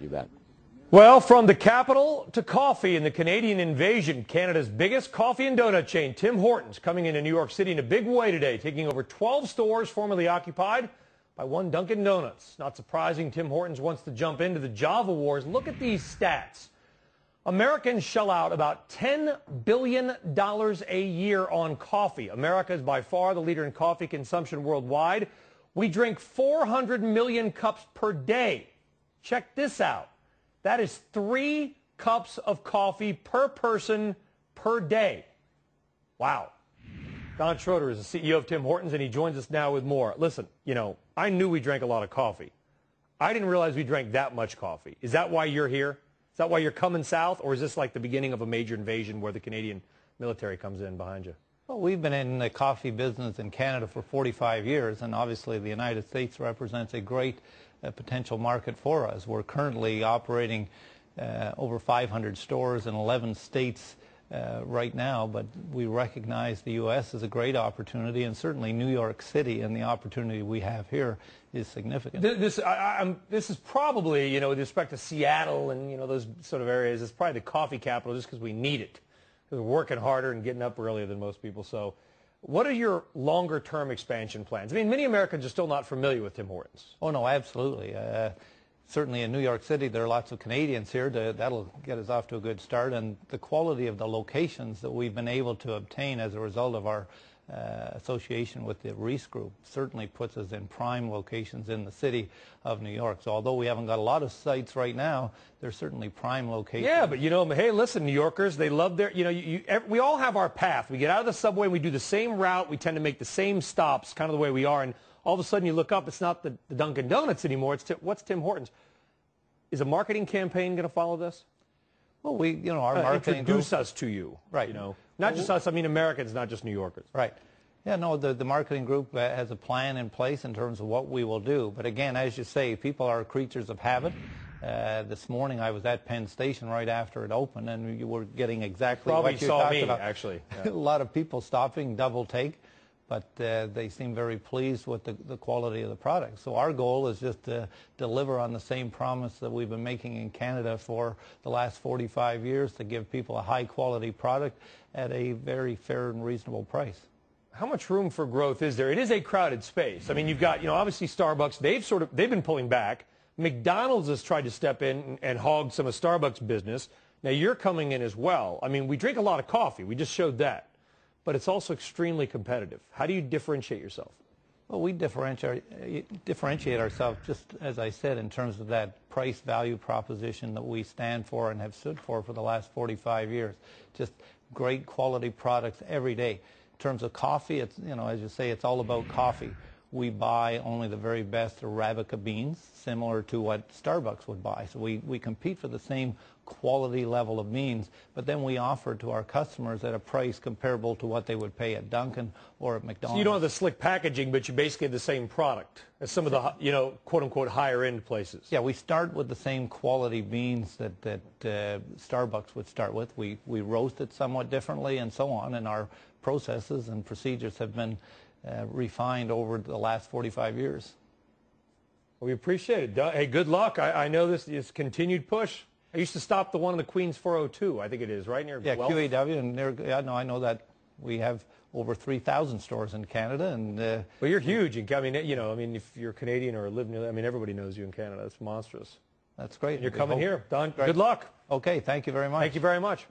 You bet. Well, from the capital to coffee and the Canadian invasion, Canada's biggest coffee and donut chain, Tim Hortons, coming into New York City in a big way today, taking over 12 stores formerly occupied by one Dunkin' Donuts. Not surprising, Tim Hortons wants to jump into the Java wars. Look at these stats. Americans shell out about $10 billion a year on coffee. America is by far the leader in coffee consumption worldwide. We drink 400 million cups per day. Check this out. That is 3 cups of coffee per person per day. Wow. Don Schroeder is the CEO of Tim Hortons, and he joins us now with more. Listen, I knew we drank a lot of coffee. I didn't realize we drank that much coffee. Is that why you're here? Is that why you're coming south? Or is this like the beginning of a major invasion where the Canadian military comes in behind you? Well, we've been in the coffee business in Canada for 45 years, and obviously the United States represents a great potential market for us. We're currently operating over 500 stores in 11 states right now, but we recognize the U.S. as a great opportunity, and certainly New York City and the opportunity we have here is significant. This is probably, with respect to Seattle and, those sort of areas, it's probably the coffee capital just because we need it. Because we're working harder and getting up earlier than most people. So what are your longer-term expansion plans? I mean, many Americans are still not familiar with Tim Hortons. Oh, no, absolutely. Certainly in New York City, there are lots of Canadians here. That'll get us off to a good start. And the quality of the locations that we've been able to obtain as a result of our association with the Reese Group certainly puts us in prime locations in the city of New York. So although we haven't got a lot of sites right now, they're certainly prime locations. Yeah, but hey, listen, New Yorkers, they love their, we all have our path. We get out of the subway, we do the same route, we tend to make the same stops, kind of the way we are, and all of a sudden you look up, it's not the Dunkin' Donuts anymore, what's Tim Hortons? Is a marketing campaign going to follow this? Well, our marketing introduce us to you, right? Not just us. I mean, Americans, not just New Yorkers. Right. Yeah. No. The marketing group has a plan in place in terms of what we will do. But again, as you say, people are creatures of habit. This morning I was at Penn Station right after it opened, and you were getting exactly what you talked about. Actually. A Yeah. lot of people stopping, double take. But they seem very pleased with the quality of the product. So our goal is just to deliver on the same promise that we've been making in Canada for the last 45 years, to give people a high-quality product at a very fair and reasonable price. How much room for growth is there? It is a crowded space. I mean, you've got, obviously Starbucks, they've been pulling back. McDonald's has tried to step in and hog some of Starbucks' business. Now you're coming in as well. I mean, we drink a lot of coffee. We just showed that. But it's also extremely competitive. How do you differentiate yourself? Well, we differentiate ourselves, just as I said, in terms of that price-value proposition that we stand for and have stood for the last 45 years. Just great quality products every day. In terms of coffee, it's, as you say, it's all about coffee. We buy only the very best Arabica beans, similar to what Starbucks would buy. So we compete for the same quality level of beans, but then we offer to our customers at a price comparable to what they would pay at Dunkin' or at McDonald's. So you don't have the slick packaging, but you basically have the same product as some of the, quote-unquote, higher-end places. Yeah, we start with the same quality beans that Starbucks would start with. We roast it somewhat differently and so on, and our processes and procedures have been refined over the last 45 years. Well, we appreciate it. Hey, good luck. I know this is continued push. I used to stop the one in the Queens 402, I think it is, right near Guelph. QAW, and I know that we have over 3,000 stores in Canada, and well, you're huge. I mean, if you're Canadian or live near, everybody knows you in Canada. It's monstrous. That's great. And you're coming here, Don. Good luck. Okay, thank you very much. Thank you very much.